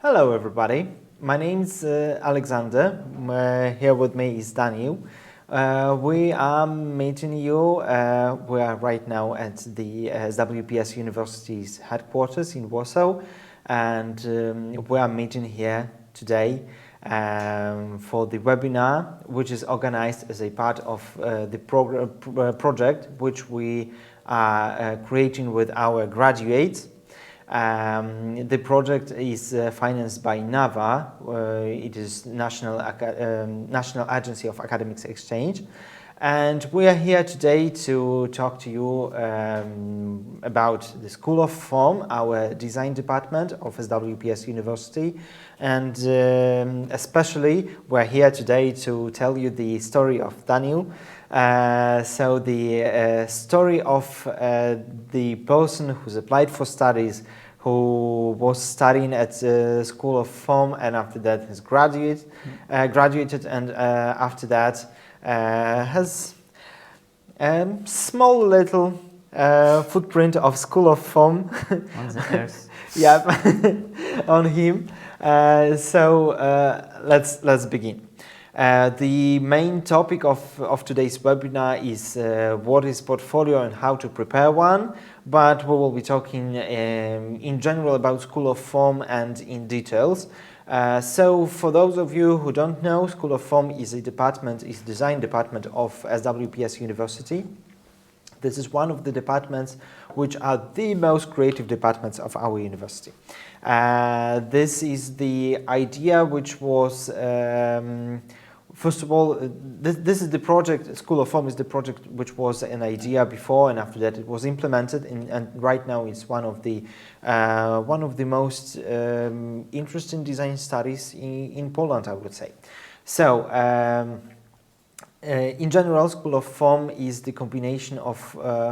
Hello everybody, my name's Alexander, here with me is Danil. We are meeting you, we are right now at the SWPS University's headquarters in Warsaw, and we are meeting here today for the webinar, which is organized as a part of the project which we are creating with our graduates. The project is financed by NAVA, it is National Agency of Academics Exchange, and we are here today to talk to you about the Schol of Form, our design department of SWPS University, and especially we're here today to tell you the story of Danil. So the story of the person who's applied for studies, who was studying at the Schol of Form, and after that has graduated, and after that has a small little footprint of Schol of Form on the earth. yeah, on him. So let's begin. The main topic of today's webinar is what is portfolio and how to prepare one, but we will be talking in general about Schol of Form and in details. So for those of you who don't know, Schol of Form is a design department of SWPS University. This is one of the departments which are the most creative departments of our university. This is the idea which was first of all, this is the project. Schol of Form is the project which was an idea before, and after that it was implemented. And right now it's one of the most interesting design studies in Poland, I would say. So. In general, Schol of Form is the combination of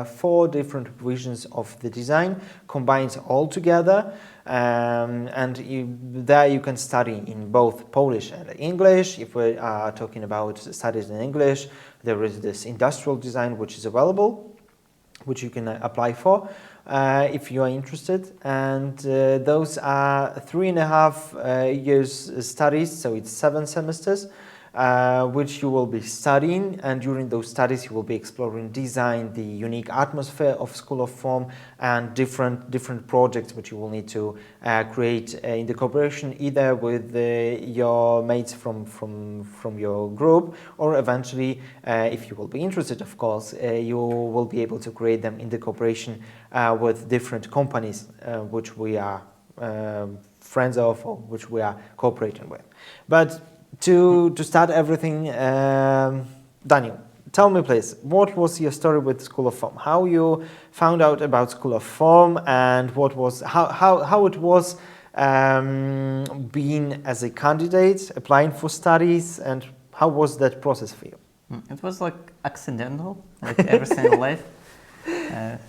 4 different visions of the design, combines all together, and there you can study in both Polish and English. If we are talking about studies in English, there is this industrial design which is available, which you can apply for if you are interested, and those are 3.5 years studies, so it's 7 semesters. Which you will be studying, and during those studies you will be exploring design, the unique atmosphere of Schol of Form, and different projects which you will need to create in the cooperation either with your mates from your group, or eventually, if you will be interested, of course, you will be able to create them in the cooperation with different companies which we are friends of, or which we are cooperating with. But to start everything, Daniel, tell me please, what was your story with Schol of Form? How you found out about Schol of Form, and what was how it was being as a candidate, applying for studies, and how was that process for you? It was like accidental, like everything in life.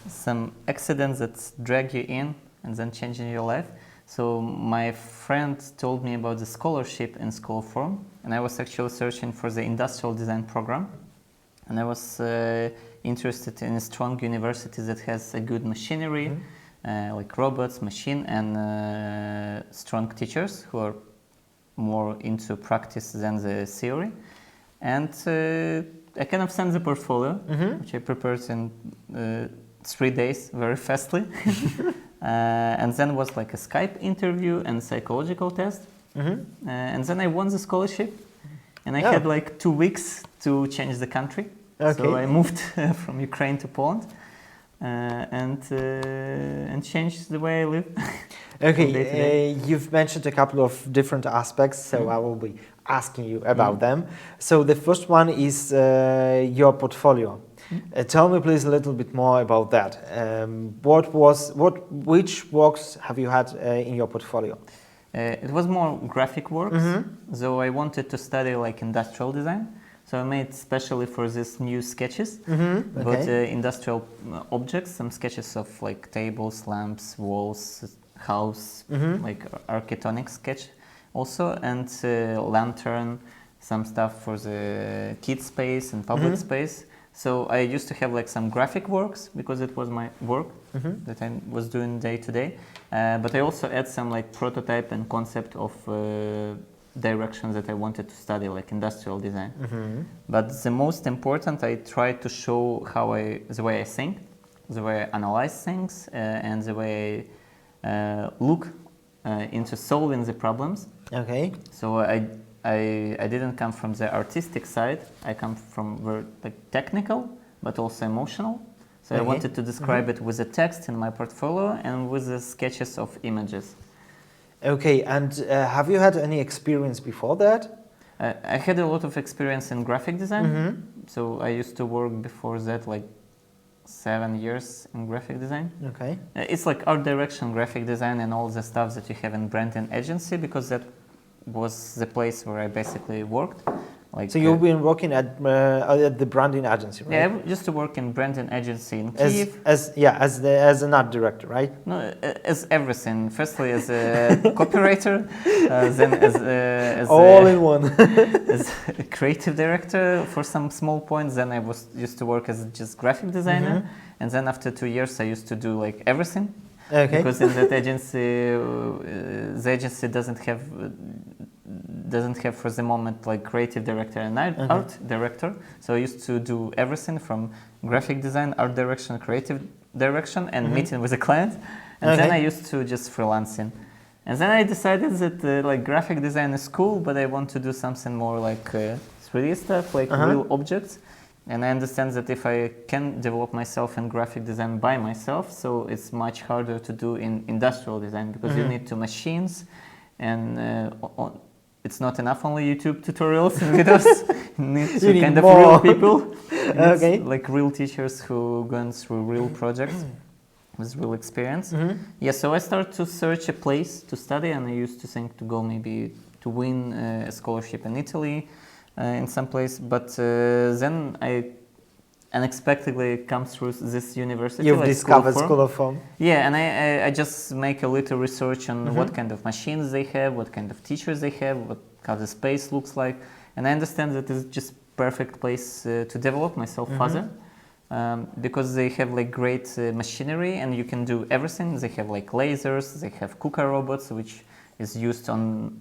Some accidents that drag you in and then changing your life. So my friend told me about the scholarship in Schol of Form, and I was actually searching for the industrial design program, and I was interested in a strong university that has a good machinery, like robots, machine, and strong teachers who are more into practice than the theory. And I kind of sent the portfolio, which I prepared in 3 days, very fastly. And then was like a Skype interview and psychological test. And then I won the scholarship, and I had like 2 weeks to change the country. Okay. So I moved from Ukraine to Poland and changed the way I live. Okay, you've mentioned a couple of different aspects, so I will be asking you about them. So the first one is your portfolio. Tell me please a little bit more about that. Which works have you had in your portfolio? It was more graphic works, so I wanted to study like industrial design. So I made especially for this new sketches, but industrial objects, some sketches of like tables, lamps, walls, house, like architectonic sketch also, and lantern, some stuff for the kids space and public space. So I used to have like some graphic works because it was my work that I was doing day to day. But I also add some like prototype and concept of directions that I wanted to study, like industrial design. But the most important, I try to show the way I think, the way I analyze things, and the way I look into solving the problems. Okay. So I didn't come from the artistic side. I come from very like technical, but also emotional. So I wanted to describe it with a text in my portfolio and with the sketches of images. Okay, and have you had any experience before that? I had a lot of experience in graphic design. So I used to work before that like 7 years in graphic design. Okay. It's like art direction, graphic design, and all the stuff that you have in branding agency, because that was the place where I basically worked. Like, so you've been working at the branding agency, right? Yeah, I used to work in branding agency in Kyiv. As an art director, right? No, as everything. Firstly, as a copywriter, then as all in one. as a creative director for some small points. Then I used to work as just graphic designer, and then after 2 years, I used to do like everything. Okay. Because in that agency, the agency doesn't have for the moment like creative director and art director. So I used to do everything from graphic design, art direction, creative direction, and meeting with a client. And then I used to just freelancing. And then I decided that like graphic design is cool, but I want to do something more like 3D stuff, like real objects. And I understand that if I can develop myself in graphic design by myself, so it's much harder to do in industrial design, because you need 2 machines, and it's not enough only YouTube tutorials and videos. You need kind of real people, like real teachers who gone through real projects with real experience. Yeah, so I started to search a place to study, and I used to think to go maybe to win a scholarship in Italy. In some place, but then I unexpectedly come through this university. You've discovered Schhol of Form. Yeah, and I just make a little research on what kind of machines they have, what kind of teachers they have, how the space looks like, and I understand that it's just perfect place to develop myself further, because they have like great machinery, and you can do everything. They have like lasers, they have KUKA robots, which is used on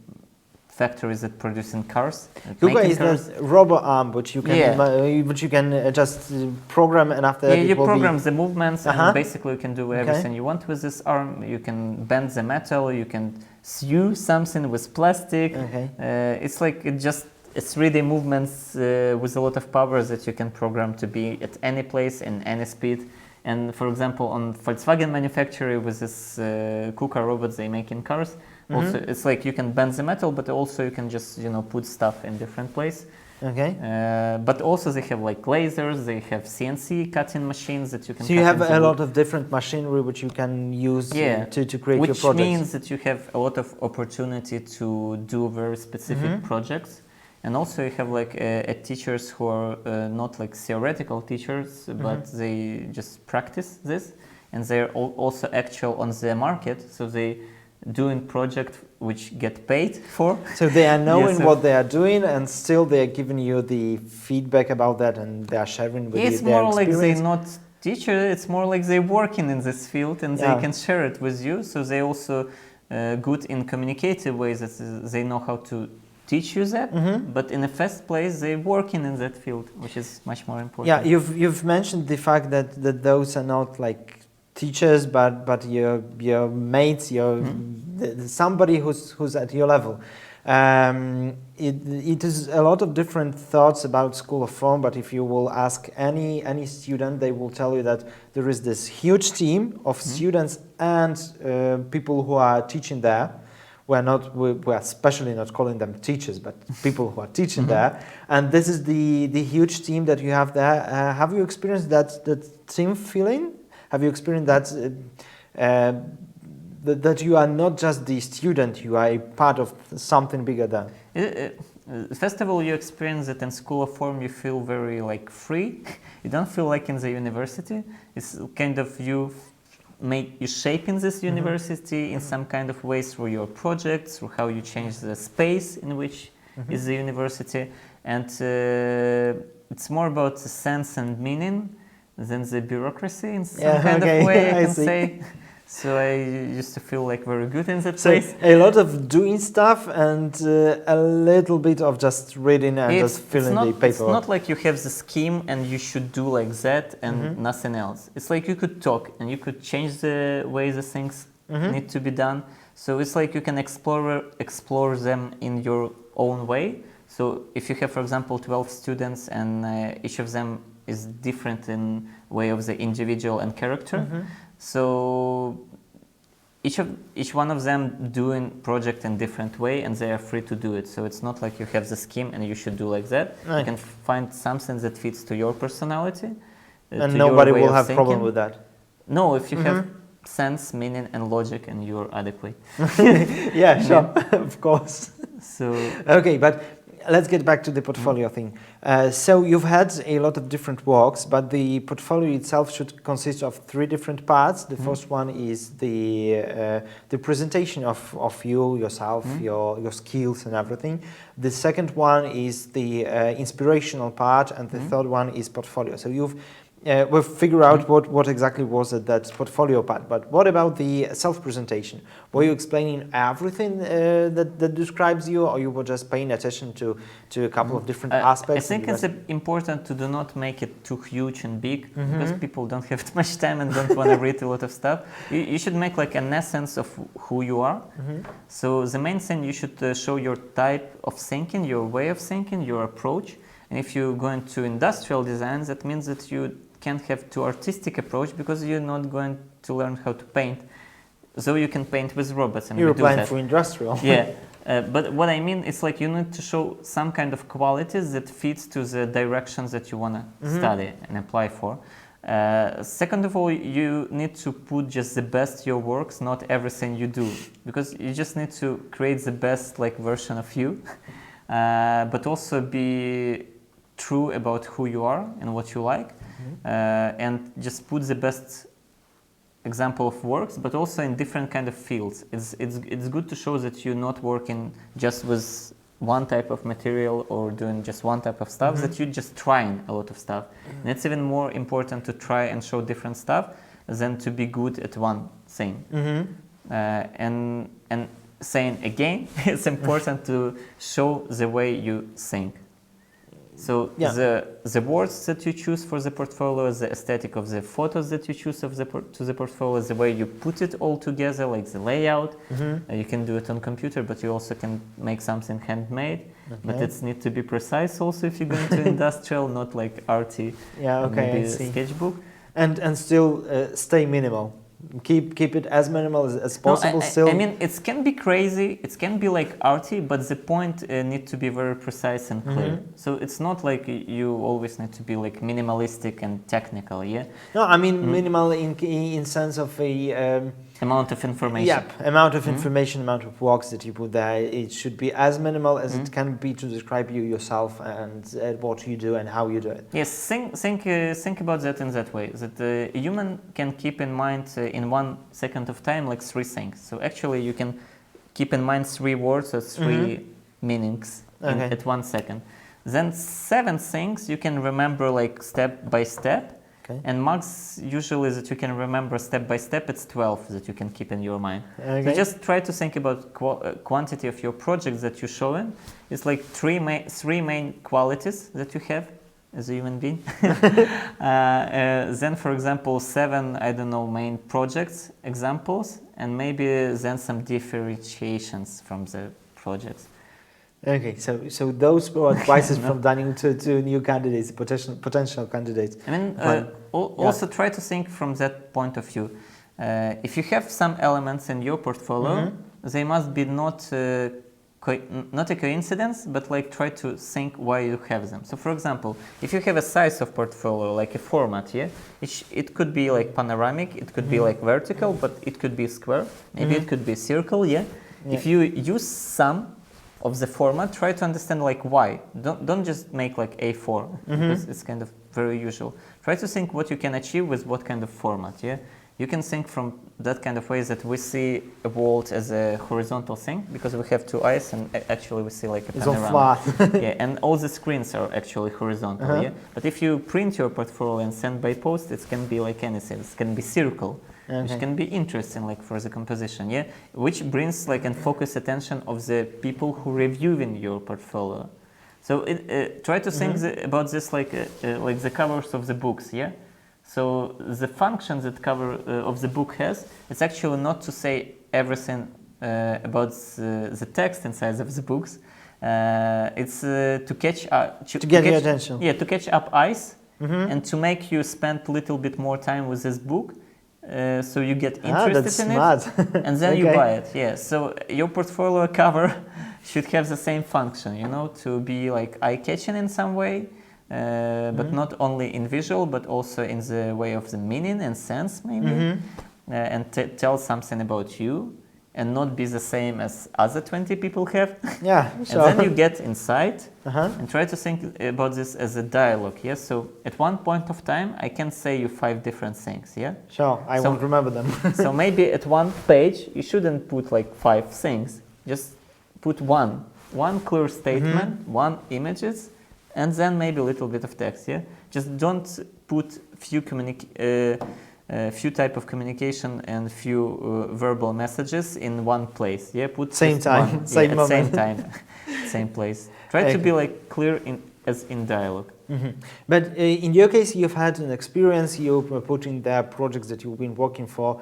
factories that producing cars. KUKA is the robot arm, which you can just program, and after that you program the movements, and basically you can do everything you want with this arm. You can bend the metal, you can sew something with plastic. It's like it's 3D movements with a lot of power that you can program to be at any place in any speed. And for example, on Volkswagen manufacturer with this KUKA robots they make in cars, also it's like you can bend the metal, but also you can just put stuff in different place. But also they have like lasers, they have CNC cutting machines that you can. So you have a lot of different machinery which you can use to create your projects. Which means that you have a lot of opportunity to do very specific projects. And also you have like teachers who are not like theoretical teachers, but they just practice this, and they're also actual on the market, so they doing project which get paid for. So they are knowing what they are doing, and still they are giving you the feedback about that, and they are sharing with you their experience. It's more like they're not teachers, it's more like they're working in this field, and they can share it with you, so they also good in communicative ways, that they know how to teach you that, but in the first place they're working in that field, which is much more important. Yeah, you've mentioned the fact that those are not like teachers, but your mates, somebody who's at your level. It is a lot of different thoughts about Schhol of Form, but if you will ask any student, they will tell you that there is this huge team of students and people who are teaching there. We're especially not calling them teachers, but people who are teaching there. And this is the huge team that you have there. Have you experienced that team feeling? Have you experienced that you are not just the student, you are a part of something bigger than? First of all, you experience that in Schhol of Form you feel very like free. You don't feel like in the university. It's kind of you shaping this university in some kind of ways through your projects, through how you change the space in which is the university. And it's more about the sense and meaning than the bureaucracy in some Yeah, kind okay, of way, I I can see. say. So I used to feel like very good in that So place. a lot of doing stuff and a little bit of just reading and just filling the It's paperwork. not like you have the scheme and you should do like that and nothing else. It's like you could talk and you could change the way the things need to be done. So it's like you can explore them in your own way. So if you have, for example, 12 students and each of them is different in way of the individual and character, so each one of them doing project in different way and they are free to do it. So it's not like you have the scheme and you should do like that. Right. You can find something that fits to your personality. And to nobody your way will of have thinking. problem with that. No, if you have sense, meaning and logic and you're adequate. Yeah, sure, of course. So Okay, but let's get back to the portfolio thing. So you've had a lot of different works, but the portfolio itself should consist of 3 different parts. The first one is the presentation of you, yourself, your skills and everything. The second one is the inspirational part, and the third one is portfolio. So we've figured out what exactly was that portfolio part, but what about the self-presentation? Were you explaining everything that describes you, or you were just paying attention to a couple of different aspects? I think it's important to do not make it too huge and big, because people don't have too much time and don't want to read a lot of stuff. You should make like an essence of who you are. So the main thing, you should show your type of thinking, your way of thinking, your approach. And if you go into industrial design, that means that you can't have too artistic approach, because you're not going to learn how to paint. So you can paint with robots. And you're we do applying that. for industrial. Yeah, but what I mean is like you need to show some kind of qualities that fits to the directions that you want to study and apply for. Second of all, you need to put just the best your works, not everything you do, because you just need to create the best like version of you, but also be true about who you are and what you like, and just put the best example of works, but also in different kind of fields. It's good to show that you're not working just with one type of material or doing just one type of stuff, that you're just trying a lot of stuff. And it's even more important to try and show different stuff than to be good at one thing. And saying again, it's important to show the way you think. So the words that you choose for the portfolio, the aesthetic of the photos that you choose to the portfolio, the way you put it all together, like the layout. You can do it on computer, but you also can make something handmade. But it needs to be precise also if you're going to industrial, not like arty, maybe a sketchbook. And still stay minimal. Keep it as minimal as possible. I mean, it can be crazy, it can be like arty, but the point needs to be very precise and clear. So it's not like you always need to be like minimalistic and technical, yeah? No, I mean minimal in sense of a amount of information. Yep, amount of information, amount of works that you put there. It should be as minimal as it can be to describe you yourself and what you do and how you do it. Yes, think about that in that way. That a human can keep in mind in 1 second of time like 3 things. So actually, you can keep in mind 3 words or 3 meanings at 1 second. Then 7 things you can remember like step by step. Okay. And max usually that you can remember step by step, it's 12 that you can keep in your mind. So just try to think about quantity of your projects that you're showing. It's like 3 main qualities that you have as a human being. Then, for example, 7, I don't know, main projects, examples, and maybe then some differentiations from the projects. Okay, so those were advices from Danil to new candidates, potential candidates. I mean, also try to think from that point of view. If you have some elements in your portfolio, they must be not a coincidence, but like try to think why you have them. So, for example, if you have a size of portfolio, like a format, it could be like panoramic, it could be like vertical, but it could be square, maybe it could be circle, If you use some of the format, try to understand like why. Don't just make like A4, because it's kind of very usual. Try to think what you can achieve with what kind of format, You can think from that kind of ways that we see a world as a horizontal thing because we have two eyes and actually we see like a It's all panorama. flat. Yeah, and all the screens are actually horizontal. Yeah, but if you print your portfolio and send by post, it can be like anything. It can be circle, which can be interesting, like for the composition. Yeah, which brings like and focus attention of the people who reviewing your portfolio. So try to think about this like the covers of the books. Yeah. So the function that cover of the book has, it's actually not to say everything about the text inside of the books. It's to catch to get your attention. Yeah, to catch up eyes and to make you spend a little bit more time with this book, so you get interested that's in smart. it, and then you buy it. Yeah. So your portfolio cover should have the same function, you know, to be like eye-catching in some way. But not only in visual, but also in the way of the meaning and sense, maybe, and tell something about you, and not be the same as other 20 people have. Yeah, sure. And then you get inside and try to think about this as a dialogue. Yeah. So at one point of time, I can say you 5 different things. Yeah. Sure, I won't remember them. So maybe at one page you shouldn't put like 5 things. Just put one clear statement, 1 images. And then maybe a little bit of text, yeah. Just don't put few type of communication and few verbal messages in one place, yeah. Put same time, same moment, same time, same place. Try to be like clear as in dialogue. But in your case, you've had an experience. You've put in there projects that you've been working for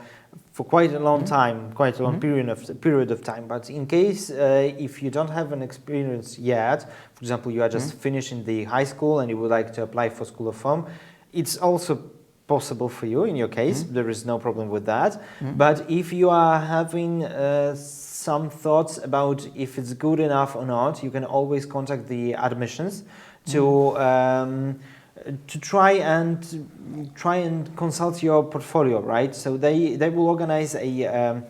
quite a long time, quite a long period of time. But in case if you don't have an experience yet, for example, you are just finishing the high school and you would like to apply for Schhol of Form, it's also possible for you. In your case, there is no problem with that. But if you are having some thoughts about if it's good enough or not, you can always contact the admissions to try and consult your portfolio, right? So they will organize a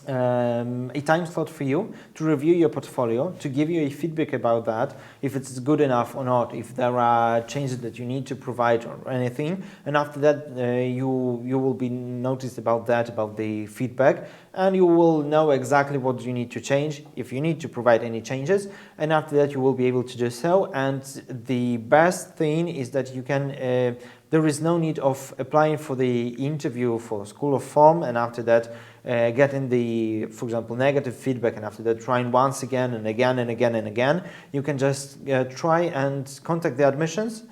time slot for you to review your portfolio, to give you a feedback about that, if it's good enough or not, if there are changes that you need to provide or anything. And after that, you will be noticed about the feedback, and you will know exactly what you need to change, if you need to provide any changes. And after that, you will be able to do so. And the best thing is that you can there is no need of applying for the interview for Schhol of Form, and after that getting the, for example, negative feedback, and after that trying once again and again and again and again. You can just try and contact the admissions,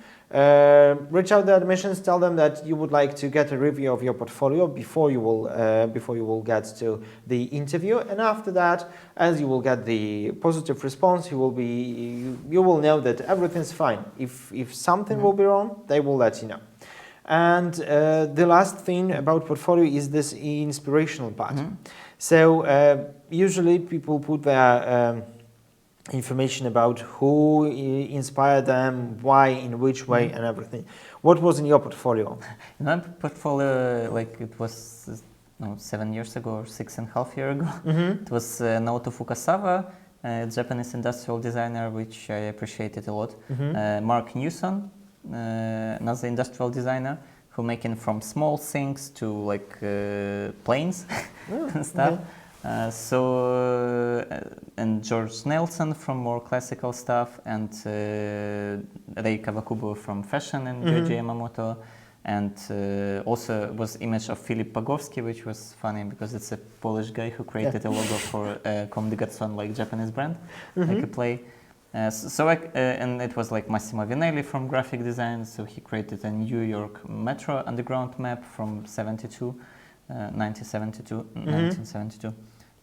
reach out to the admissions, tell them that you would like to get a review of your portfolio before you will get to the interview. And after that, as you will get the positive response, you will know that everything's fine. If something will be wrong, they will let you know. And the last thing about portfolio is this inspirational part. So usually people put their information about who inspired them, why, in which way, and everything. What was in your portfolio? In my portfolio, like it was 7 years ago or 6.5 years ago. It was Naoto Fukasawa, Japanese industrial designer, which I appreciated a lot. Mark Newson, another industrial designer, who making from small things to like planes and stuff. And George Nelson from more classical stuff, and Rei Kawakubo from fashion, and Joji Yamamoto, and also was image of Filip Pagowski, which was funny because it's a Polish guy who created a logo for Comme des Garçons, like Japanese brand, like a play. And it was like Massimo Vinelli from graphic design, so he created a New York Metro underground map from 1972.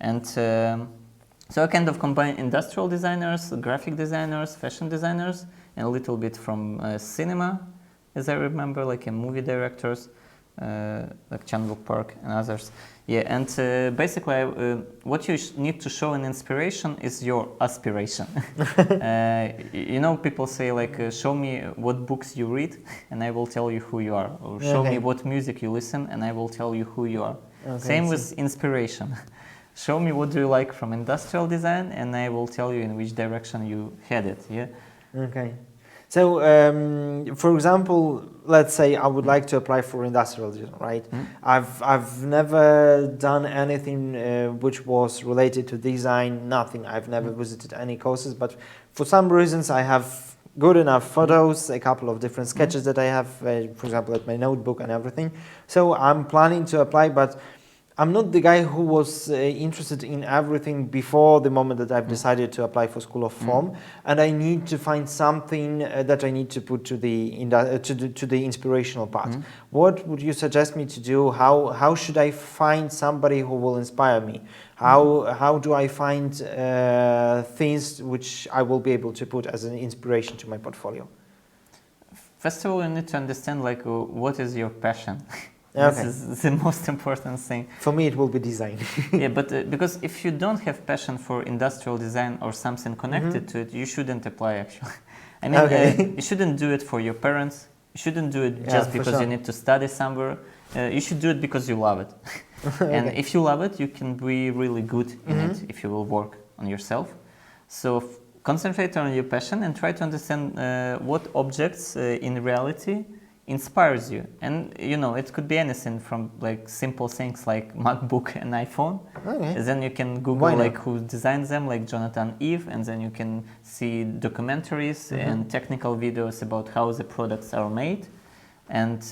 And so I kind of combine industrial designers, graphic designers, fashion designers, and a little bit from cinema, as I remember, like movie directors, like Chan-wook Park and others. Yeah, and basically what you need to show in inspiration is your aspiration. You know, people say like, show me what books you read and I will tell you who you are. Or show me what music you listen and I will tell you who you are. Same with inspiration. Show me what do you like from industrial design and I will tell you in which direction you headed. Yeah. Okay. So, for example, let's say I would like to apply for industrial design, right? I've never done anything which was related to design, nothing. I've never visited any courses, but for some reasons I have good enough photos, a couple of different sketches that I have, for example, at my notebook and everything. So I'm planning to apply, but I'm not the guy who was interested in everything before the moment that I've decided to apply for Schhol of Form, and I need to find something that I need to put to the inspirational part. What would you suggest me to do? How should I find somebody who will inspire me? How do I find things which I will be able to put as an inspiration to my portfolio? First of all, you need to understand like what is your passion. Okay. This is the most important thing. For me, it will be design. Yeah, but because if you don't have passion for industrial design or something connected to it, you shouldn't apply actually. I mean, you shouldn't do it for your parents. You shouldn't do it just because you need to study somewhere. You should do it because you love it. And if you love it, you can be really good in it if you will work on yourself. So concentrate on your passion and try to understand what objects in reality inspires you. And you know, it could be anything from like simple things like MacBook and iPhone. Then you can Google like who designed them, like Jonathan Ive, and then you can see documentaries and technical videos about how the products are made, and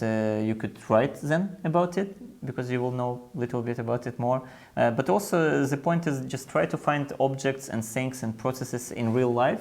you could write then about it because you will know a little bit about it more. But also the point is just try to find objects and things and processes in real life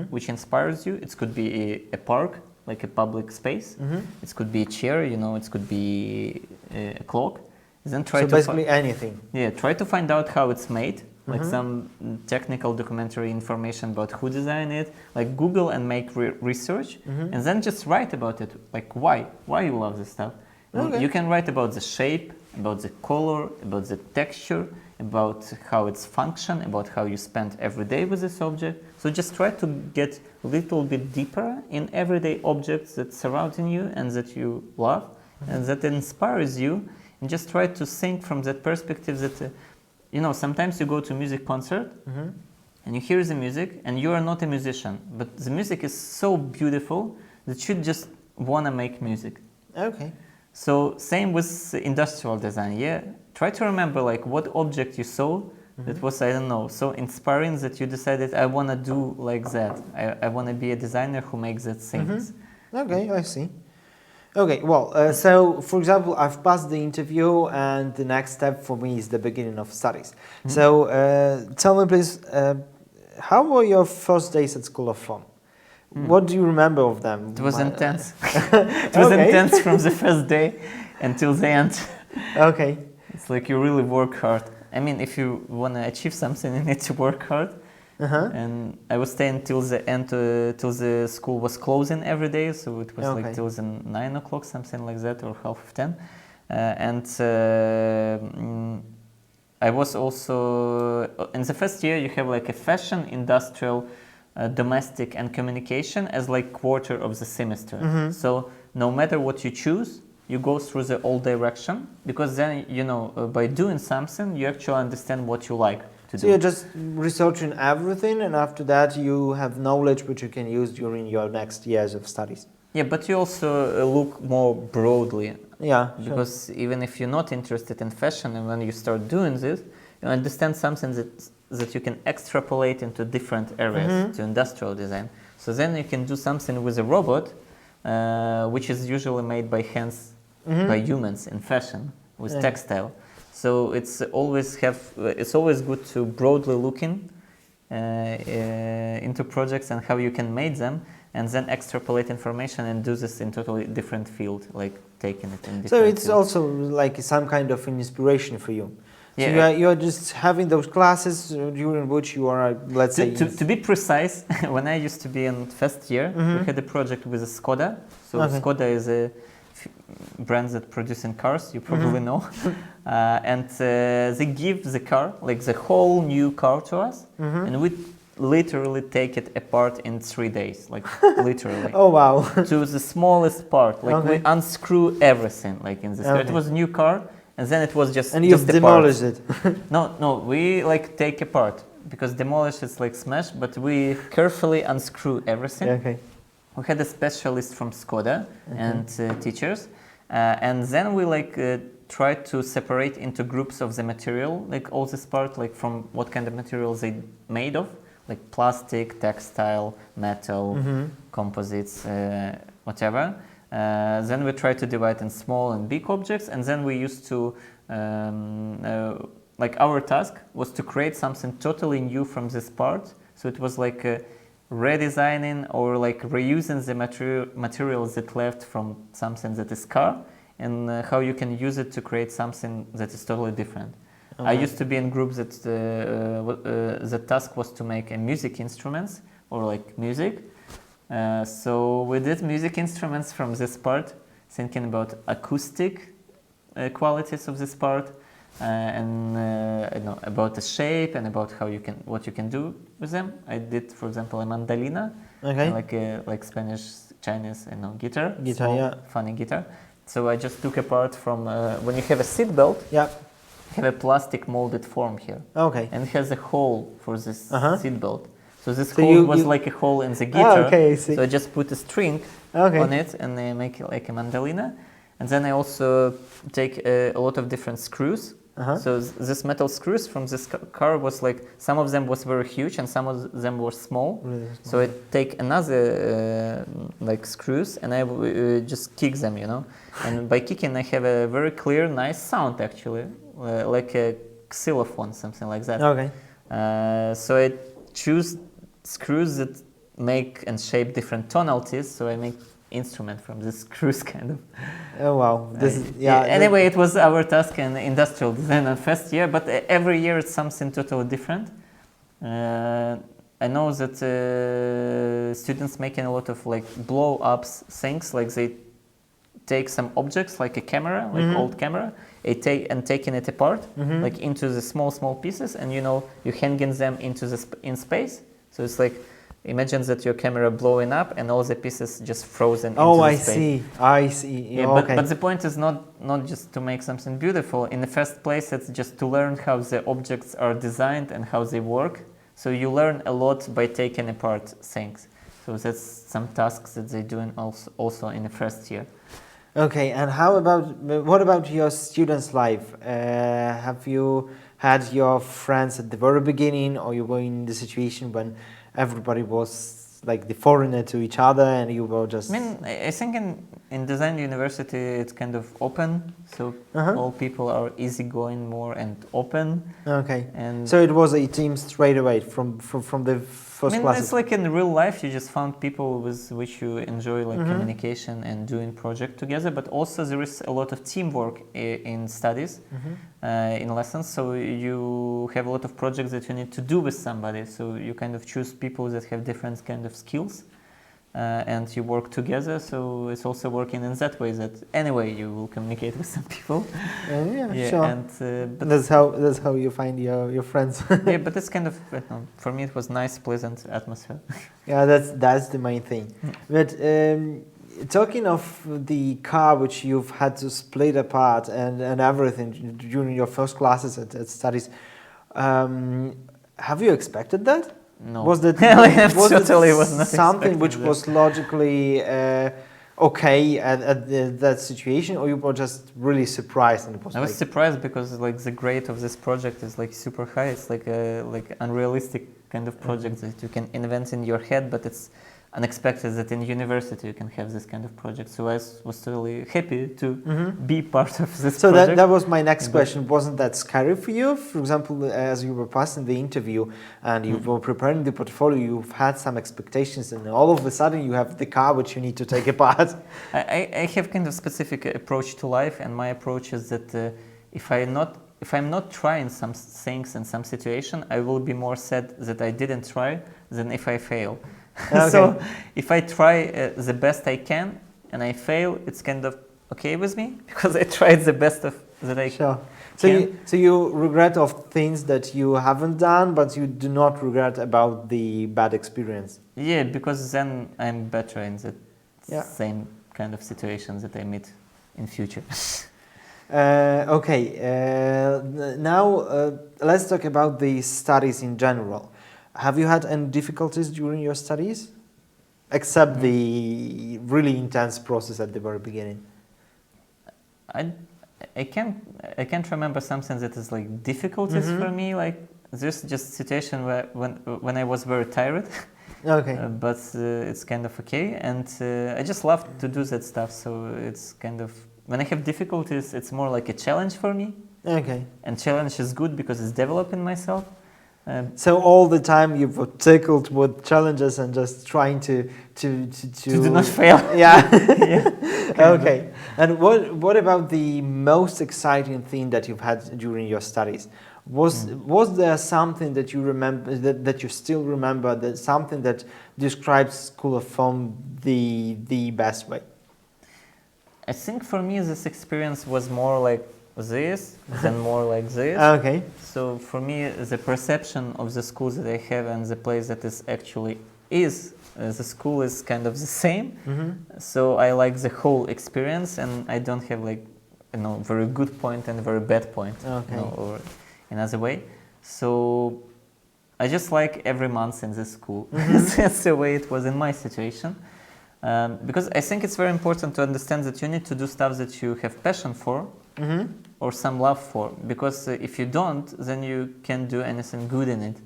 which inspires you. It could be a park, like a public space. It could be a chair, you know, it could be a clock. Then try to basically anything. Yeah, try to find out how it's made, like some technical documentary information about who designed it, like Google and make research, and then just write about it, like why you love this stuff. You can write about the shape, about the color, about the texture, about how it's function, about how you spend every day with this object. So just try to get a little bit deeper in everyday objects that surrounding you and that you love and that inspires you, and just try to think from that perspective that, you know, sometimes you go to a music concert and you hear the music and you are not a musician, but the music is so beautiful that you just want to make music. Okay. So same with industrial design, yeah. Try to remember like what object you saw that was, I don't know, so inspiring that you decided I want to do like that. I want to be a designer who makes that things. Okay, I see. Okay, well, so for example, I've passed the interview and the next step for me is the beginning of studies. So tell me please, how were your first days at Schhol of Form? What do you remember of them? It was intense. It was intense from the first day until the end. Okay. It's like you really work hard. I mean, if you want to achieve something, you need to work hard. And I was staying till the end, till the school was closing every day. So it was like till the 9 o'clock, something like that, or 9:30. And I was also, in the first year, you have like a fashion, industrial, domestic and communication as like quarter of the semester. So no matter what you choose, you go through the all direction, because then, you know, by doing something, you actually understand what you like to do. So you're just researching everything, and after that you have knowledge which you can use during your next years of studies. Yeah, but you also look more broadly. Yeah, because even if you're not interested in fashion, and when you start doing this, you understand something that you can extrapolate into different areas to industrial design. So then you can do something with a robot, which is usually made by hands, by humans in fashion, with textile. So it's always good to broadly looking into projects and how you can make them, and then extrapolate information and do this in totally different field, like taking it in different So it's fields. also like some kind of inspiration for you. Yeah. So you are just having those classes during which you are, let's say... To be precise, when I used to be in first year, we had a project with Skoda. So Skoda is a brand that produces cars, you probably know. And they give the car, like the whole new car to us, and we literally take it apart in 3 days, like literally. Oh wow. To the smallest part, like we unscrew everything, like in this car. It was a new car, and then it was just and you've demolished it. No, we like take apart, because demolish is like smash, but we carefully unscrew everything. we had a specialist from Skoda and teachers, and then we tried to separate into groups of the material, like all this part, like from what kind of materials they made of, like plastic, textile, metal, composites, whatever. Then we tried to divide in small and big objects, and then we used to, like our task was to create something totally new from this part. So it was like redesigning or like reusing the materials that left from something that is car, and how you can use it to create something that is totally different. I used to be in groups that the task was to make a music instruments or like music. So we did music instruments from this part, thinking about acoustic qualities of this part, and I know about the shape and about how you can, what you can do with them. I did, for example, a mandolina, like Spanish, Chinese, guitar, small, yeah, funny guitar. So I just took apart from when you have a seat belt. Yeah. Have a plastic molded form here. Okay. And it has a hole for this seat belt. So this So hole was like a hole in the guitar. Okay, I see. So I just put a string on it and I make it like a mandolina. And then I also take a lot of different screws. So this metal screws from this car was like, some of them was very huge and some of them were small. Really small. So I take another like screws and I just kick them, And by kicking I have a very clear, nice sound actually. Like a xylophone, something like that. Okay. So I choose screws that make and shape different tonalities. So I make instrument from the screws, kind of. Oh wow! Anyway, it was our task in industrial design and first year, but every year it's something totally different. I know that students making a lot of like blow-ups things, like they take some objects like a camera, like old camera, taking it apart, like into the small pieces, and you hanging them into in space. So it's like, imagine that your camera blowing up and all the pieces just frozen into the space. I see. Yeah, but the point is not just to make something beautiful. In the first place, it's just to learn how the objects are designed and how they work. So you learn a lot by taking apart things. So that's some tasks that they're doing also in the first year. Okay, and what about your students' life? Have you had your friends at the very beginning, or you were in the situation when everybody was like the foreigner to each other and you were just... I think in design university it's kind of open, so all people are easygoing more and open. Okay, and so it was a team straight away from the first class. It's like in real life you just found people with which you enjoy like communication and doing project together, but also there is a lot of teamwork in studies, in lessons, so you have a lot of projects that you need to do with somebody, so you kind of choose people that have different kind of skills and you work together, so it's also working in that way that anyway you will communicate with some people. Sure. And but that's how you find your friends. Yeah, but it's kind of, for me it was nice, pleasant atmosphere. Yeah, that's the main thing. But talking of the car which you've had to split apart and everything during your first classes at studies, have you expected that? No. Was that something which was logically okay at that situation, or you were just really surprised? And it was I was surprised because like the grade of this project is like super high. It's like a unrealistic kind of project that you can invent in your head, but it's unexpected that in university you can have this kind of project. So I was totally happy to be part of this project. So that was my next question. Wasn't that scary for you? For example, as you were passing the interview and you were preparing the portfolio, you've had some expectations and all of a sudden you have the car which you need to take apart. I have kind of specific approach to life, and my approach is that if I'm not trying some things in some situation, I will be more sad that I didn't try than if I fail. Okay. So if I try the best I can and I fail, it's kind of okay with me because I tried the best that I can. So you regret of things that you haven't done, but you do not regret about the bad experience. Yeah, because then I'm better in the same kind of situations that I meet in future. Now let's talk about the studies in general. Have you had any difficulties during your studies? except the really intense process at the very beginning? I can't remember something that is like difficulties for me. Like there's just situation where when I was very tired, Okay. but it's kind of okay, and I just love to do that stuff. So it's kind of when I have difficulties, it's more like a challenge for me. Okay. And challenge is good because it's developing myself. So all the time you've tackled with challenges and just trying to do not fail. Yeah. Yeah. Okay. And what about the most exciting thing that you've had during your studies? Was there something that you remember that you still remember, that something that describes Schhol of Form the best way? I think for me this experience was more like this than more like this. Okay. So for me, the perception of the school that I have and the place that is actually is the school is kind of the same. So I like the whole experience, and I don't have like very good point and very bad point, Okay. or another way. So I just like every month in this school. That's the way it was in my situation. Because I think it's very important to understand that you need to do stuff that you have passion for or some love for. Because if you don't, then you can't do anything good in it.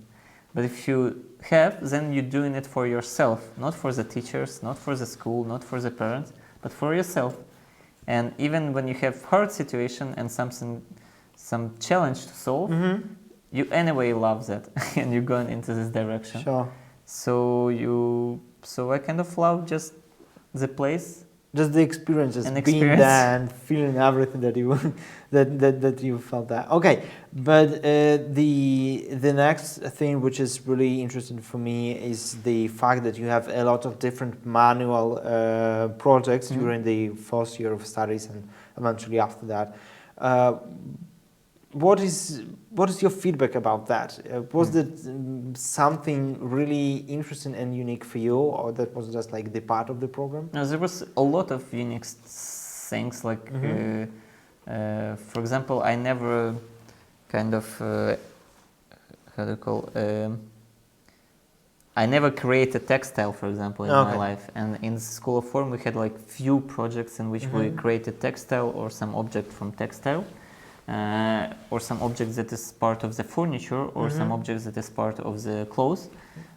But if you have, then you're doing it for yourself, not for the teachers, not for the school, not for the parents, but for yourself. And even when you have hard situation and some challenge to solve, you anyway love that, and you're going into this direction. Sure. So I kind of love just the place, just the experiences, An being experience. there and feeling everything that you that you felt there. Okay, but the next thing which is really interesting for me is the fact that you have a lot of different manual projects during the first year of studies and eventually after that. What is your feedback about that? Was that something really interesting and unique for you, or that was just like the part of the program? No, there was a lot of unique things. Like, for example, I never kind of I never created textile, for example, in my life. And in the Schhol of Form, we had like few projects in which we created textile or some object from textile. Or some object that is part of the furniture, or some objects that is part of the clothes.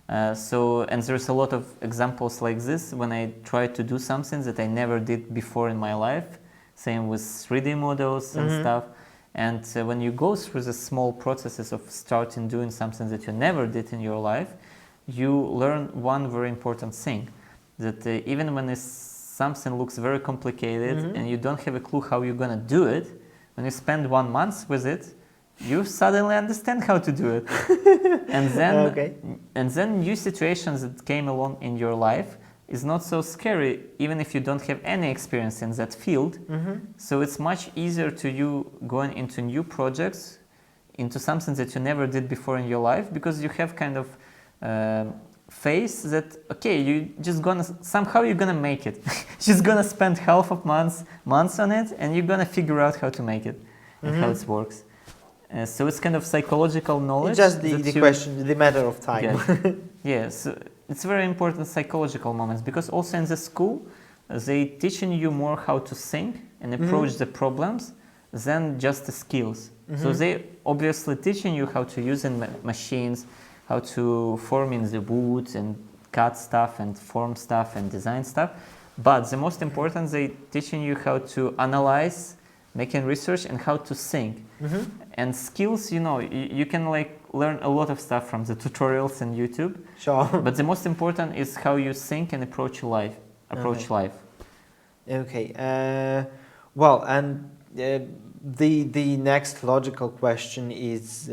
And there's a lot of examples like this when I try to do something that I never did before in my life. Same with 3D models and stuff. And when you go through the small processes of starting doing something that you never did in your life, you learn one very important thing, that even when something looks very complicated and you don't have a clue how you're gonna do it, when you spend 1 month with it, you suddenly understand how to do it. And then new situations that came along in your life is not so scary, even if you don't have any experience in that field. So it's much easier to you going into new projects, into something that you never did before in your life, because you have kind of face that, okay, you just somehow you're gonna make it. Just gonna spend half of months on it, and you're gonna figure out how to make it and how it works. So it's kind of psychological knowledge. It's just the matter of time. Yeah, so it's very important psychological moments, because also in the school, they teaching you more how to think and approach the problems than just the skills. So they obviously teaching you how to use machines, how to form in the wood and cut stuff and form stuff and design stuff. But the most important, they teaching you how to analyze, making research, and how to think. And skills, you can like learn a lot of stuff from the tutorials on YouTube. Sure. But the most important is how you think and approach life. Okay. Well, and the next logical question is,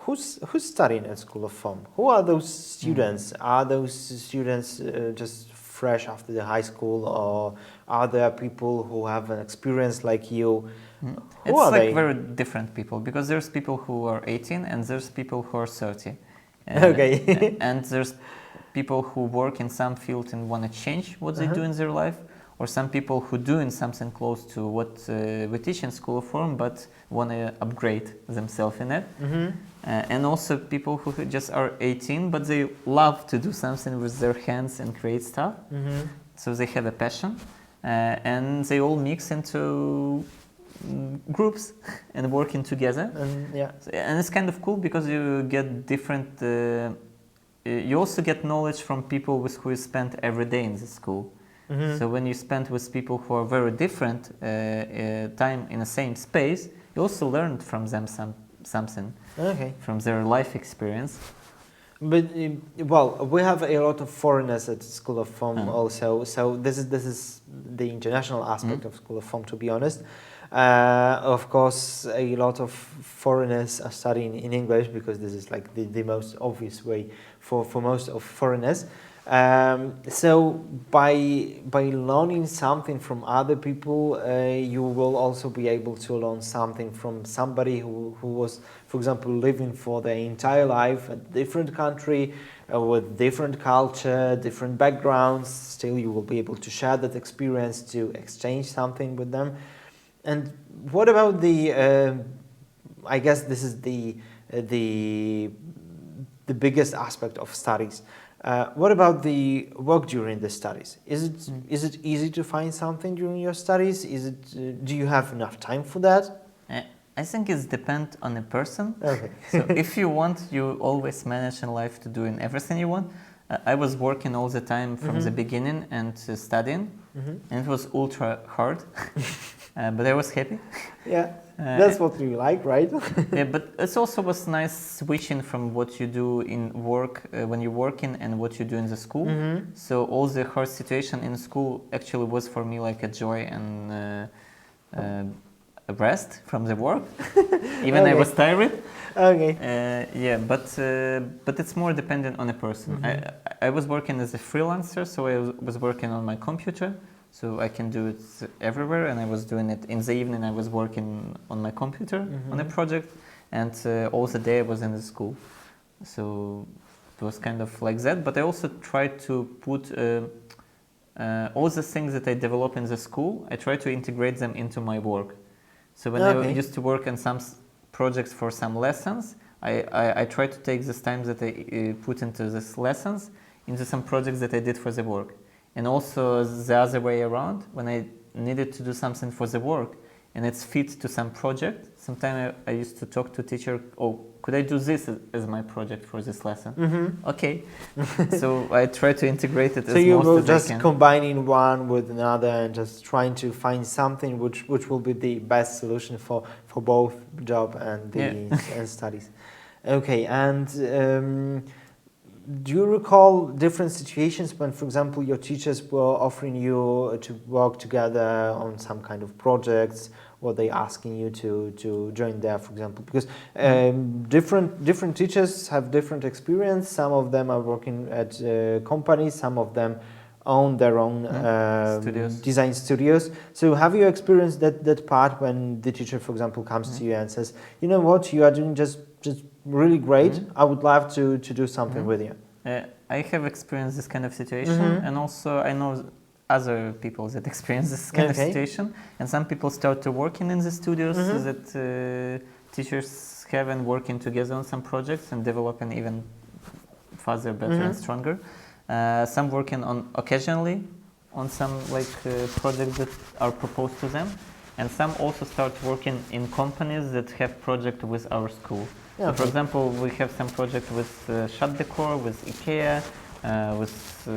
who's studying at Schhol of Form? Who are those students? Are those students just fresh after the high school, or are there people who have an experience like you? It's like very different people, because there's people who are 18 and there's people who are 30. Okay. And there's people who work in some field and want to change what they do in their life, or some people who doing something close to what we teach in Schhol of Form but want to upgrade themselves in it. and also people who just are 18, but they love to do something with their hands and create stuff. So they have a passion, and they all mix into groups and working together. And it's kind of cool because you get different. You also get knowledge from people with who you spend every day in the school. So when you spend with people who are very different time in the same space, you also learn from them something from their life experience. But well, we have a lot of foreigners at Schhol of Form also. So this is the international aspect of Schhol of Form, to be honest. Of course, a lot of foreigners are studying in English because this is like the most obvious way for most of foreigners. So by learning something from other people, you will also be able to learn something from somebody who was, for example, living for their entire life in a different country with different culture, different backgrounds. Still, you will be able to share that experience, to exchange something with them. And what about the? I guess this is the biggest aspect of studies. What about the work during the studies? Is it easy to find something during your studies? Do you have enough time for that? I think it depends on a person. Okay. So if you want, you always manage in life to do everything you want. I was working all the time from the beginning and studying, and it was ultra hard, but I was happy. Yeah, that's what you like, right? Yeah, but it also was nice switching from what you do in work when you're working and what you do in the school. So all the hard situation in school actually was for me like a joy and a rest from the work. Even I was tired. Okay. Yeah, but it's more dependent on a person. I was working as a freelancer, so I was working on my computer. So I can do it everywhere, and I was doing it in the evening. I was working on my computer on a project, and all the day I was in the school. So it was kind of like that. But I also tried to put all the things that I develop in the school. I try to integrate them into my work. So when I used to work on some projects for some lessons, I try to take this time that I put into these lessons into some projects that I did for the work. And also the other way around, when I needed to do something for the work and it's fit to some project, sometimes I used to talk to teacher, oh, could I do this as my project for this lesson? Okay. So I try to integrate it as most as I can. So you were just combining one with another and just trying to find something which will be the best solution for both job and and studies. Okay, and do you recall different situations when, for example, your teachers were offering you to work together on some kind of projects? Were they asking you to join there, for example? Because different teachers have different experience. Some of them are working at companies. Some of them own their own design studios. So have you experienced that part when the teacher, for example, comes to you and says, you know what, you are doing just really great. I would love to do something with you. I have experienced this kind of situation, and also I know other people that experience this kind of situation. And some people start to working in the studios that teachers have and working together on some projects and developing even further, better and stronger. Some working on occasionally on some projects that are proposed to them, and some also start working in companies that have project with our school. So for example, we have some project with Schhol Decor, with IKEA, with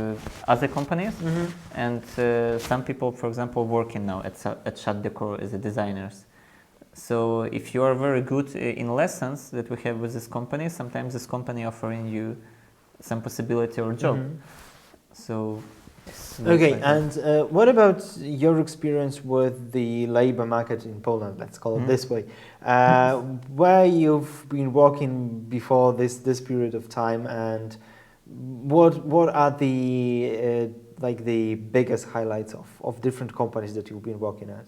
other companies, and some people, for example, working now at Schhol Decor as designers. So if you are very good in lessons that we have with this company, sometimes this company offering you some possibility or job. So okay, and what about your experience with the labor market in Poland? Let's call it this way. Where you've been working before this period of time, and what are the the biggest highlights of different companies that you've been working at?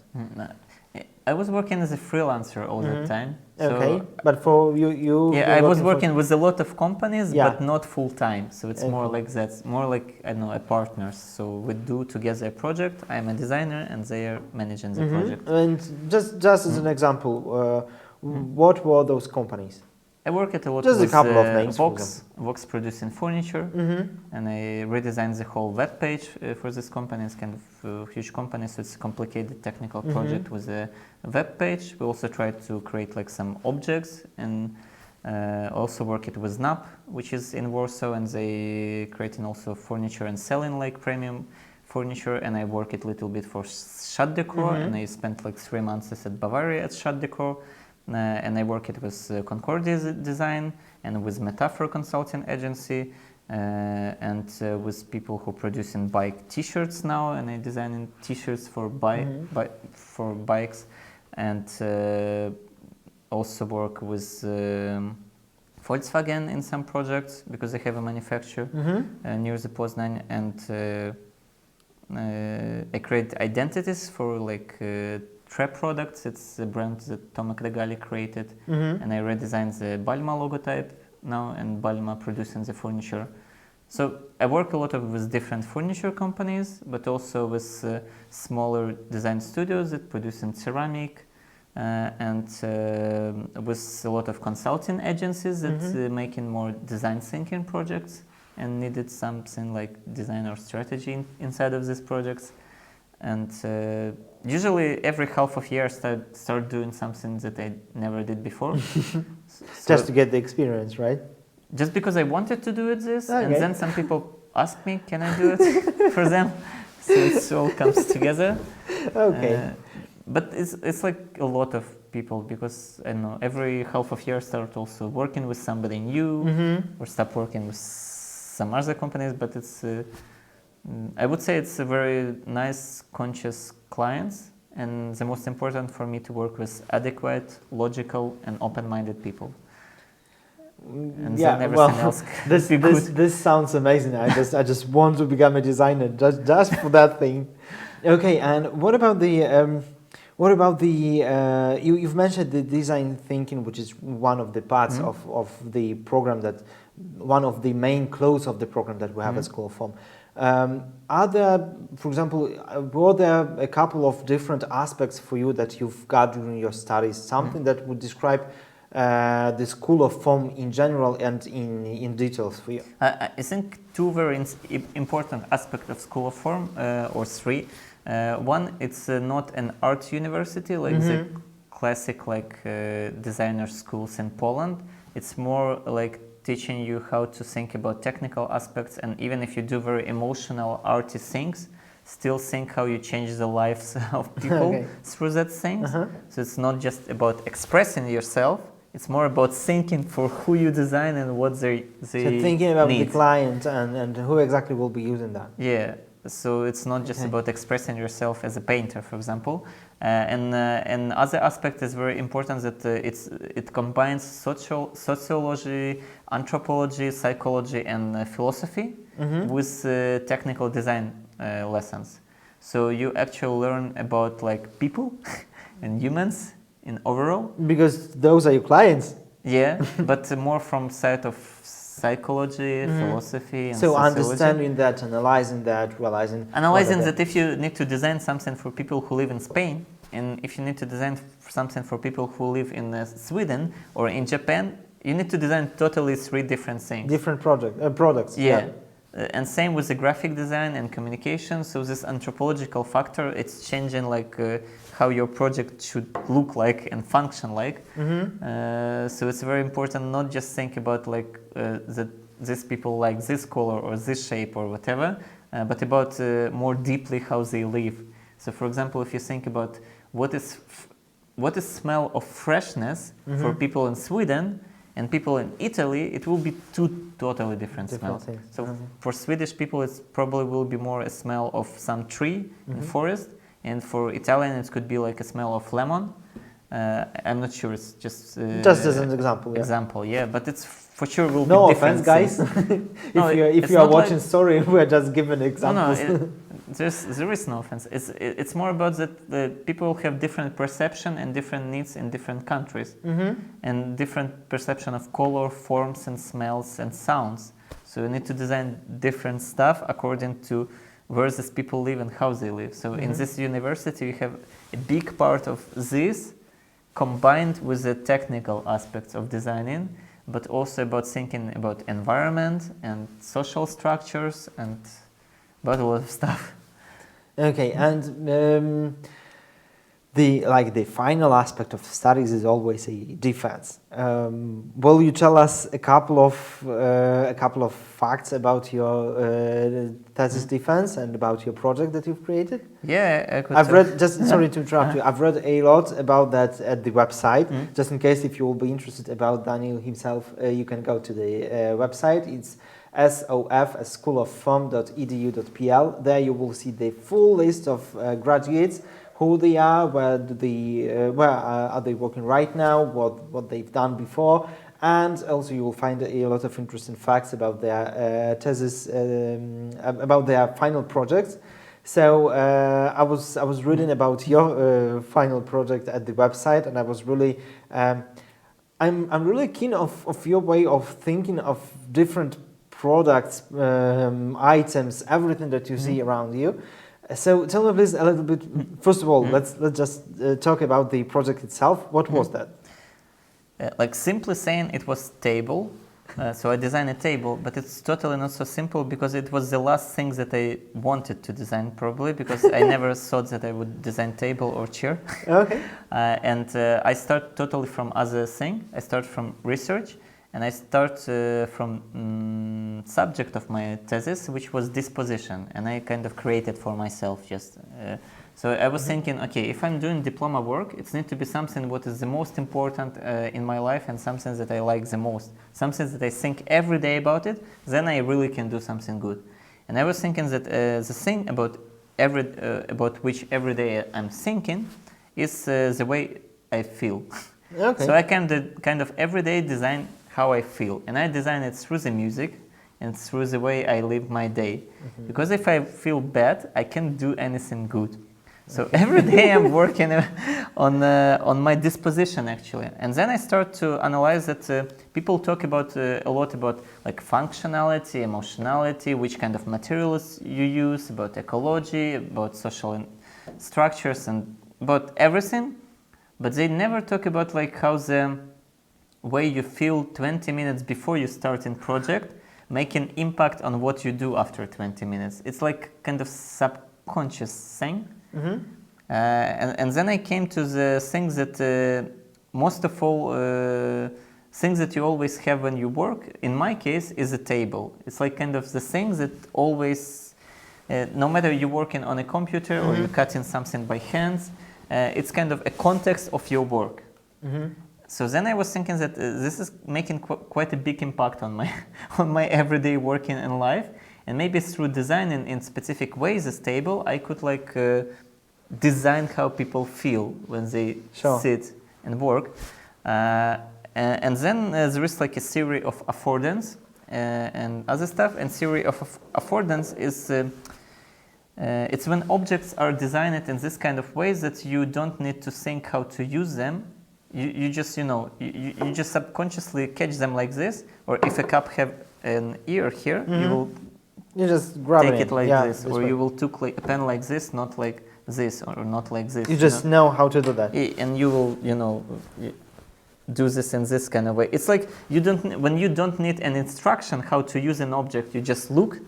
I was working as a freelancer all the time. Okay, but for you I was working with a lot of companies, but not full time. So it's more like that, more like, I don't know, a partners. So we do together a project. I'm a designer, and they are managing the project. And just as an example, what were those companies? I worked a lot Just with a couple of names, for Vox producing furniture, and I redesigned the whole web page for this company. It's kind of a huge company, so it's a complicated technical project with a web page. We also tried to create like some objects, and also worked with NAP, which is in Warsaw, and they creating also furniture and selling like premium furniture. And I worked a little bit for Shut Decor, and I spent like 3 months at Bavaria at Shut Decor. And I worked with Concordia Design and with Metaphor Consulting Agency and with people who producing bike T-shirts now, and I designing T-shirts for for bikes, and also work with Volkswagen in some projects because they have a manufacturer near the Poznań, and I create identities for like Trap products. It's a brand that Tomek Regali created, and I redesigned the Balma logotype now, and Balma producing the furniture. So I work a lot with different furniture companies, but also with smaller design studios that produce in ceramic, and with a lot of consulting agencies that making more design thinking projects and needed something like design or strategy inside of these projects. And usually every half of year I start doing something that I never did before. Just to get the experience, right? Just because I wanted to do this, and then some people ask me, can I do it for them? So it all comes together. Okay. But it's like a lot of people, because I know every half of year start also working with somebody new or stop working with some other companies, but it's I would say it's a very nice, conscious clients, and the most important for me to work with adequate, logical, and open-minded people. And then everything else this sounds amazing. I just want to become a designer just for that thing. Okay, and what about the you've mentioned the design thinking, which is one of the parts of the program, that one of the main clauses of the program that we have at Schhol of Form. Are there, for example, were there a couple of different aspects for you that you've got during your studies, something that would describe the Schhol of Form in general and in details for you? I think two very important aspects of Schhol of Form, or three. One, it's not an art university like the classic designer schools in Poland. It's more like teaching you how to think about technical aspects, and even if you do very emotional, arty things, still think how you change the lives of people through that things. So it's not just about expressing yourself, it's more about thinking for who you design and what they so thinking about need. the client and who exactly will be using that. Yeah, so it's not just about expressing yourself as a painter, for example. And other aspect is very important, that it combines sociology, anthropology, psychology, and philosophy with technical design lessons. So you actually learn about like people and humans in overall. Because those are your clients. Yeah, but more from side of psychology, philosophy, and so sociology. understanding that, analyzing that, realizing that if you need to design something for people who live in Spain, and if you need to design something for people who live in Sweden or in Japan, you need to design totally three different things. Different products. Yeah. And same with the graphic design and communication. So this anthropological factor, it's changing like how your project should look like and function like. So it's very important not just think about like that these people like this color or this shape or whatever, but about more deeply how they live. So for example, if you think about what is smell of freshness for people in Sweden and people in Italy, it will be two totally different smells. Things. So for Swedish people, it probably will be more a smell of some tree in forest, and for Italian, it could be like a smell of lemon. I'm not sure. It's just as an example. Example, yeah. But it's for sure will no be different. No offense, guys. if you are watching, like, sorry, we're just giving examples. No, there is no offense. It's more about that people have different perception and different needs in different countries, and different perception of color, forms, and smells and sounds. So you need to design different stuff according to where these people live and how they live. So in this university, you have a big part of this combined with the technical aspects of designing, but also about thinking about environment and social structures and about a lot of stuff. Okay, and the final aspect of studies is always a defense. Will you tell us a couple of facts about your thesis defense and about your project that you've created? Yeah, I could. I've read. Just sorry to interrupt you. I've read a lot about that at the website. Just in case if you will be interested about Danil himself, you can go to the website. It's SOF, Schhol of Form.edu.pl. There you will see the full list of graduates, who they are, where are they working right now, what they've done before, and also you will find a lot of interesting facts about their thesis, about their final projects. So I was reading about your final project at the website, and I was really I'm really keen of your way of thinking of different products, items, everything that you see around you. So tell me please a little bit, first of all, let's just talk about the project itself. What was that? Like simply saying, it was table. So I designed a table, but it's totally not so simple because it was the last thing that I wanted to design, probably, because I never thought that I would design table or chair. Okay. And I start totally from other thing. I start from research, and I start from subject of my thesis, which was disposition, and I kind of created for myself just. So I was thinking, okay, if I'm doing diploma work, it needs to be something what is the most important in my life and something that I like the most, something that I think every day about it, then I really can do something good. And I was thinking that the thing about which every day I'm thinking is the way I feel. Okay. So I can kind of every day design how I feel, and I design it through the music and through the way I live my day. Because if I feel bad, I can't do anything good. So every day I'm working on my disposition, actually. And then I start to analyze that people talk about a lot about like functionality, emotionality, which kind of materials you use, about ecology, about social structures, and about everything. But they never talk about like how the way you feel 20 minutes before you start in project make an impact on what you do after 20 minutes. It's like kind of subconscious thing. And then I came to the things that most of all things that you always have when you work, in my case, is a table. It's like kind of the things that always, no matter you're working on a computer or you're cutting something by hands, it's kind of a context of your work. So then I was thinking that this is making quite a big impact on my on my everyday working in life, and maybe through designing in specific ways this table, I could like design how people feel when they sit and work. And then there is like a theory of affordance and other stuff. And theory of affordance is it's when objects are designed in this kind of ways that you don't need to think how to use them. You just you just subconsciously catch them like this. Or if a cup have an ear here, you just grab take it like this, or way. you will take a pen like this, not like this, or not like this. You just know how to do that. And you will, do this in this kind of way. It's like when you don't need an instruction how to use an object, you just look,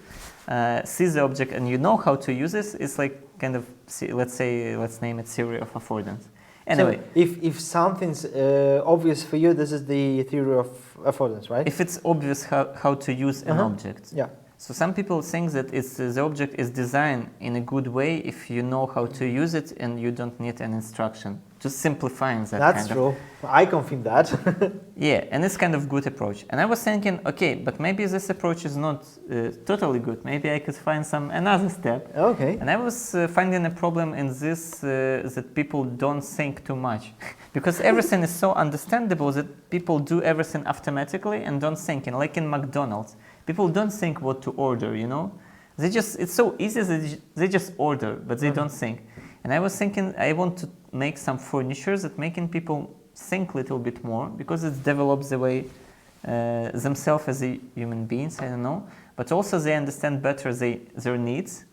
see the object, and you know how to use this. It's like kind of, let's name it theory of affordance. Anyway, so if something's obvious for you, this is the theory of affordance, right? If it's obvious how to use an object. Yeah. So some people think that the object is designed in a good way if you know how to use it and you don't need an instruction. Just simplifying that. That's true. I confirm that. Yeah, and it's kind of good approach. And I was thinking, okay, but maybe this approach is not totally good. Maybe I could find another step. Okay. And I was finding a problem in this that people don't think too much. Because everything is so understandable that people do everything automatically and don't think. And like in McDonald's, people don't think what to order, it's so easy that they just order, but they don't think. And I was thinking I want to make some furniture that making people think a little bit more, because it develops the way themselves as human beings, I don't know, but also they understand better their needs.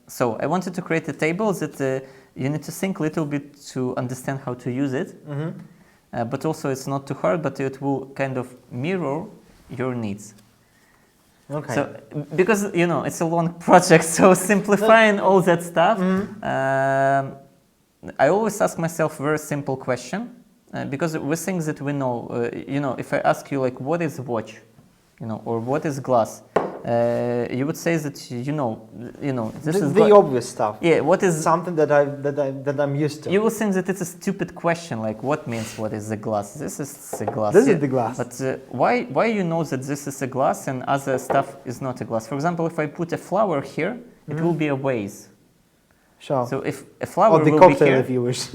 So I wanted to create a table that you need to think a little bit to understand how to use it. but also it's not too hard, but it will kind of mirror your needs. Okay. So, because, it's a long project, so simplifying all that stuff, I always ask myself a very simple question, because with things that we know, if I ask you, like, what is watch, or what is glass, you would say that, this is the obvious stuff. Yeah, what is something that I'm used to. You will think that it's a stupid question, like what is the glass? This is a glass. This is the glass. But why you know that this is a glass and other stuff is not a glass? For example, if I put a flower here, it will be a vase. Sure. So if a flower or the will cocktail, be here, if you wish.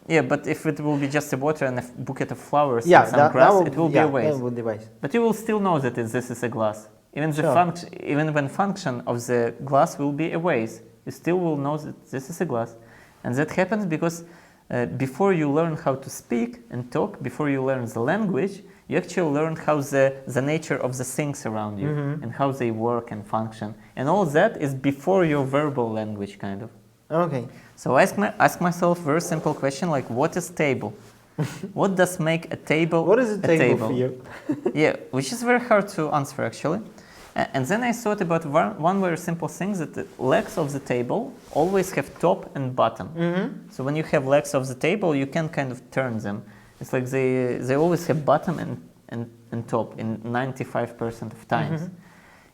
yeah, but if it will be just a water and a bouquet of flowers Yeah, and some grass, it will be a that vase. would be vase. But you will still know that this is a glass. Even even when function of the glass will be a vase, you still will know that this is a glass. And that happens because before you learn how to speak and talk, before you learn the language, you actually learn how the nature of the things around you and how they work and function. And all that is before your verbal language, kind of. Okay. So ask myself a very simple question, like, what is table? What does make a table What is a table for you? Yeah, which is very hard to answer, actually. And then I thought about one very simple thing, that the legs of the table always have top and bottom. So when you have legs of the table, you can kind of turn them. It's like they always have bottom and top in 95% of times.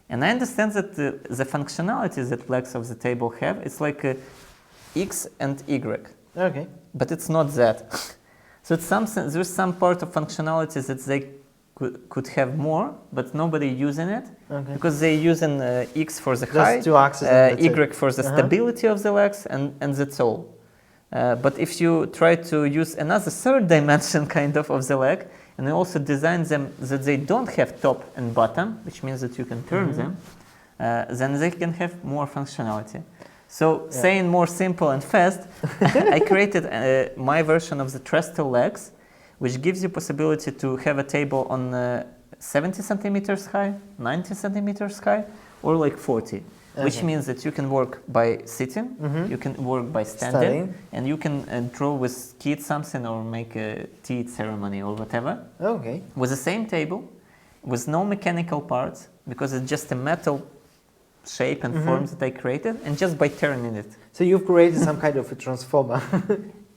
And I understand that the functionality that legs of the table have, it's like a X and Y. Okay. But it's not that. So it's there's some part of functionality that they could have more, but nobody using it, because they using X for the height, Y for the stability of the legs, and that's all. But if you try to use another third dimension kind of the leg, and you also design them that they don't have top and bottom, which means that you can turn them, then they can have more functionality. So saying more simple and fast, I created my version of the trestle legs, which gives you possibility to have a table on 70 centimeters high, 90 centimeters high, or like 40, which means that you can work by sitting, you can work by standing. And you can draw with kids something or make a tea ceremony or whatever. Okay. With the same table, with no mechanical parts, because it's just a metal shape and form that I created, and just by turning it. So you've created some kind of a transformer.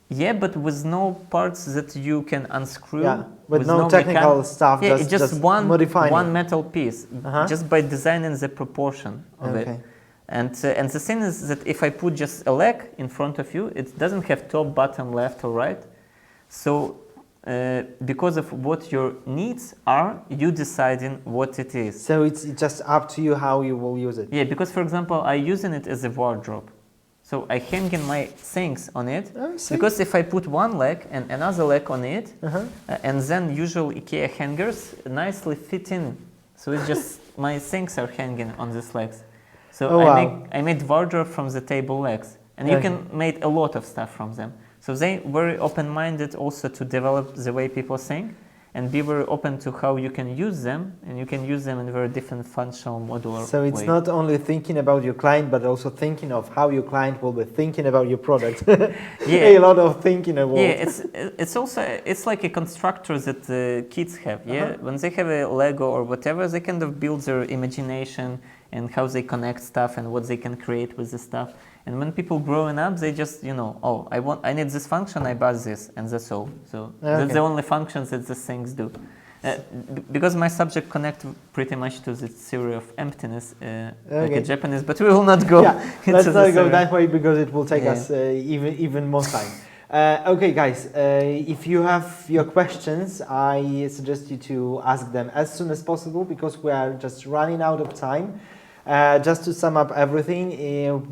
Yeah, but with no parts that you can unscrew. Yeah, with no technical stuff. Yeah, it's just one modifying metal piece, just by designing the proportion of it. And the thing is that if I put just a leg in front of you, it doesn't have top, bottom, left, or right. So because of what your needs are, you deciding what it is. So it's just up to you how you will use it. Yeah, because for example, I using it as a wardrobe. So I hang in my things on it, because if I put one leg and another leg on it, and then usual IKEA hangers nicely fit in. So it's just my things are hanging on these legs. So I made wardrobe from the table legs, and you can make a lot of stuff from them. So they very open-minded also to develop the way people think, and be very open to how you can use them, and you can use them in very different functional modular So it's way. not only thinking about your client, but also thinking of how your client will be thinking about your product. A lot of thinking involved. Yeah, it's like a constructor that kids have. Yeah, when they have a Lego or whatever, they kind of build their imagination and how they connect stuff and what they can create with the stuff. And when people growing up, they just, I need this function, I buy this, and that's all. So that's the only functions that the things do. Because my subject connect pretty much to the theory of emptiness, like a Japanese, but we will not go. Yeah, let's not go that way because it will take us even more time. Okay, guys, if you have your questions, I suggest you to ask them as soon as possible because we are just running out of time. Just to sum up everything,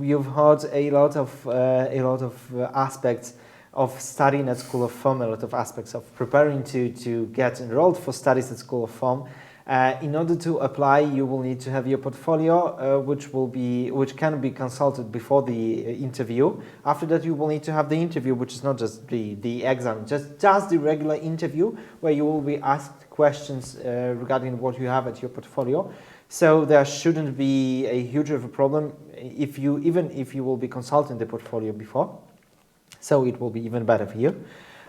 you've heard a lot of aspects of studying at Schhol of Form, a lot of aspects of preparing to get enrolled for studies at Schhol of Form. In order to apply, you will need to have your portfolio, which can be consulted before the interview. After that, you will need to have the interview, which is not just the exam, just the regular interview where you will be asked questions regarding what you have at your portfolio. So there shouldn't be a huge of a problem even if you will be consulting the portfolio before. So it will be even better for you.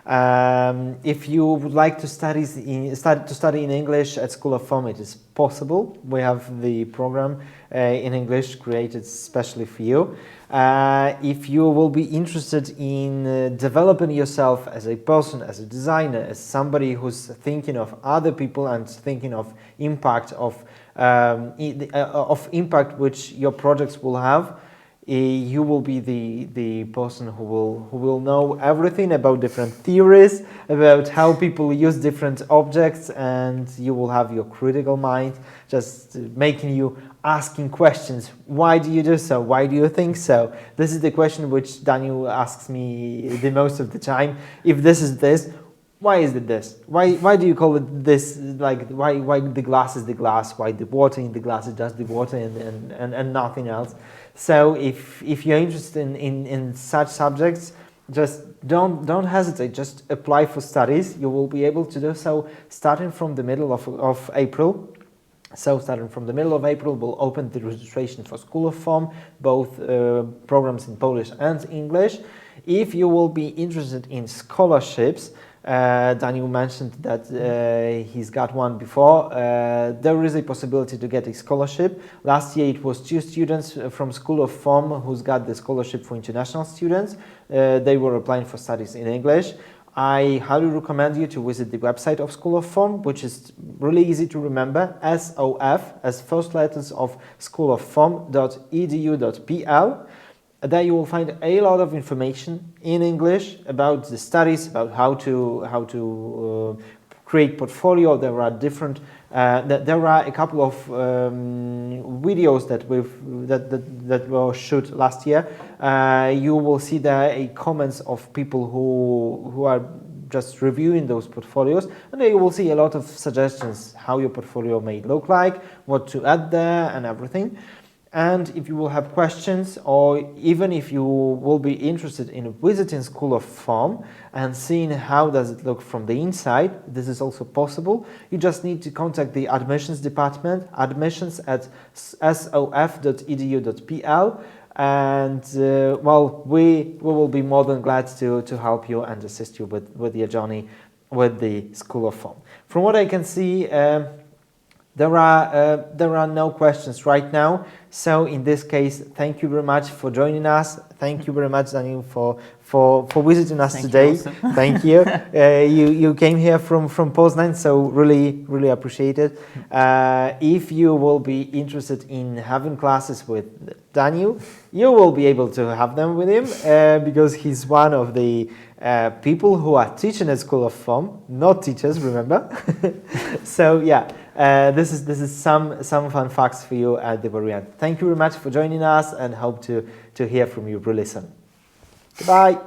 If you would like to study in English at Schhol of Form, it is possible. We have the program in English created especially for you. If you will be interested in developing yourself as a person, as a designer, as somebody who's thinking of other people and thinking of impact of impact which your projects will have, you will be the person who will know everything about different theories, about how people use different objects, and you will have your critical mind, just making you asking questions. Why do you do so? Why do you think so? This is the question which Daniel asks me the most of the time. If this is this, why is it this? Why do you call it this? Like why the glass is the glass? Why the water in the glass is just the water and nothing else? So if you're interested in such subjects, just don't hesitate. Just apply for studies. You will be able to do so starting from the middle of April. So starting from the middle of April, we'll open the registration for Schhol of Form, both programs in Polish and English. If you will be interested in scholarships, Daniel mentioned that he's got one before. There is a possibility to get a scholarship. Last year it was 2 students from Schhol of Form who's got the scholarship for international students. They were applying for studies in English. I highly recommend you to visit the website of Schhol of Form, which is really easy to remember, SOF, as first letters of schholofform.edu.pl. There you will find a lot of information in English about the studies, about how to create portfolio. There are different. There are a couple of videos that were shot last year. You will see there comments of people who are just reviewing those portfolios, and there you will see a lot of suggestions how your portfolio may look like, what to add there, and everything. And if you will have questions, or even if you will be interested in visiting Schhol of Form and seeing how does it look from the inside, this is also possible. You just need to contact the admissions department, admissions@sof.edu.pl, and well, we will be more than glad to help you and assist you with your journey with the Schhol of Form. From what I can see, there are no questions right now. So in this case, thank you very much for joining us. Thank you very much, Daniel, for visiting us today. Thank you. You came here from Poznań, so really appreciate it. If you will be interested in having classes with Daniel, you will be able to have them with him because he's one of the people who are teaching at Schhol of Form, not teachers, remember. So yeah. This is some fun facts for you at the very end. Thank you very much for joining us, and hope to hear from you really soon. Goodbye.